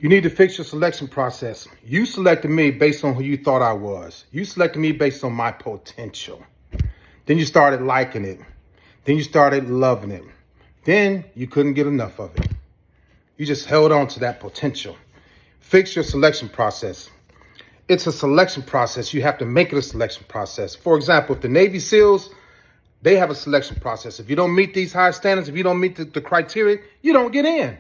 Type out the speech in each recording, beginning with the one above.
You need to fix your selection process. You selected me based on who you thought I was. You selected me based on my potential. Then you started liking it. Then you started loving it. Then you couldn't get enough of it. You just held on to that potential. Fix your selection process. It's a selection process. You have to make it a selection process. For example, if the Navy SEALs, they have a selection process. If you don't meet these high standards, if you don't meet the criteria, you don't get in,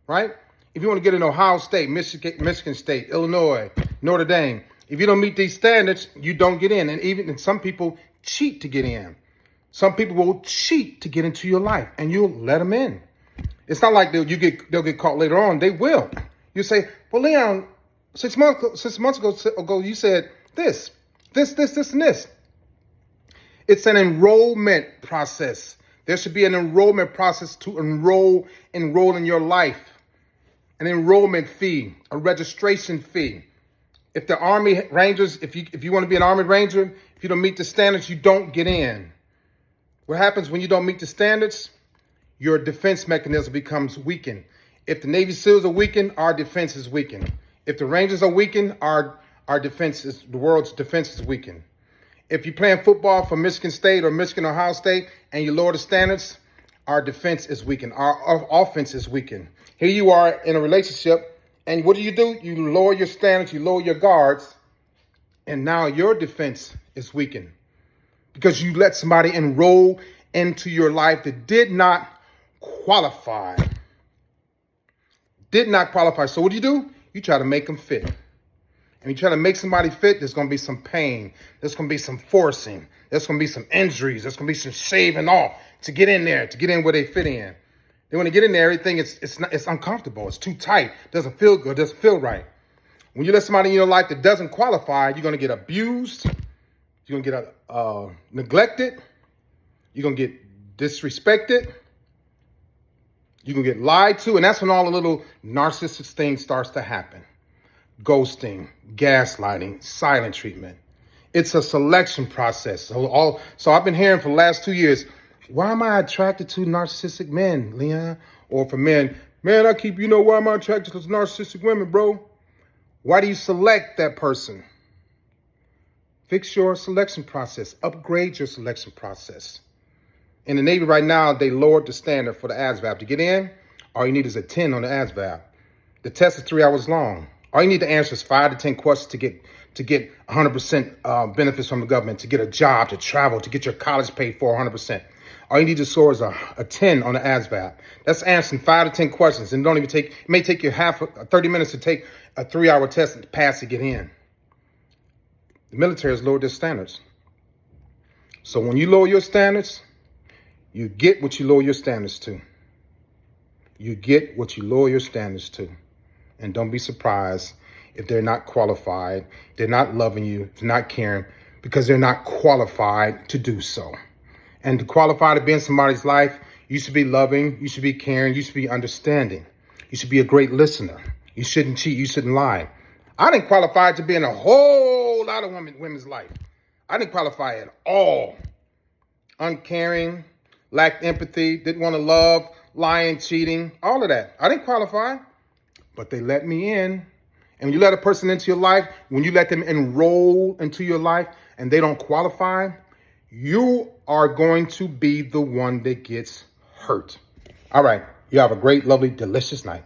right? If you want to get in Ohio State, Michigan State, Illinois, Notre Dame, if you don't meet these standards, you don't get in. And some people cheat to get in. Some people will cheat to get into your life, and you'll let them in. It's not like they'll get caught later on. They will. You say, well, Leon, 6 months ago, you said this, and this. It's an enrollment process. There should be an enrollment process to enroll in your life. An enrollment fee, a registration fee. If the Army Rangers, if you want to be an Army Ranger, if you don't meet the standards, you don't get in. What happens when you don't meet the standards? Your defense mechanism becomes weakened. If the Navy SEALs are weakened, our defense is weakened. If the Rangers are weakened, our defense is, the world's defense is weakened. If you're playing football for Michigan State or Michigan, Ohio State, and you lower the standards, our defense is weakened. Our offense is weakened. Here you are in a relationship, and what do? You lower your standards, you lower your guards, and now your defense is weakened because you let somebody enroll into your life that did not qualify. So what do? You try to make them fit. And you try to make somebody fit, there's going to be some pain. There's going to be some forcing. There's going to be some injuries. There's going to be some shaving off to get in there, to get in where they fit in. Then when they get in there, everything it's uncomfortable. It's too tight. Doesn't feel good. Doesn't feel right. When you let somebody in your life that doesn't qualify, you're going to get abused. You're going to get neglected. You're going to get disrespected. You're going to get lied to. And that's when all the little narcissistic things starts to happen. Ghosting, gaslighting, silent treatment. It's a selection process. So I've been hearing for the last 2 years, why am I attracted to narcissistic men, Leon? Or for men, man, why am I attracted to narcissistic women, bro? Why do you select that person? Fix your selection process. Upgrade your selection process. In the Navy right now, they lowered the standard for the ASVAB. To get in, all you need is a 10 on the ASVAB. The test is 3 hours long. All you need to answer is 5 to 10 questions to get 100% benefits from the government, to get a job, to travel, to get your college paid for 100%. All you need to score is a 10 on the ASVAB. That's answering 5 to 10 questions, and it may take you 30 minutes to take a 3-hour test and pass to get in. The military has lowered their standards. So when you lower your standards, you get what you lower your standards to. You get what you lower your standards to. And don't be surprised if they're not qualified, they're not loving you, they're not caring, because they're not qualified to do so. And to qualify to be in somebody's life, you should be loving, you should be caring, you should be understanding. You should be a great listener. You shouldn't cheat, you shouldn't lie. I didn't qualify to be in a whole lot of women's life. I didn't qualify at all. Uncaring, lacked empathy, didn't want to love, lying, cheating, all of that. I didn't qualify. But they let me in. And when you let a person into your life, when you let them enroll into your life and they don't qualify, you are going to be the one that gets hurt. All right. You have a great, lovely, delicious night.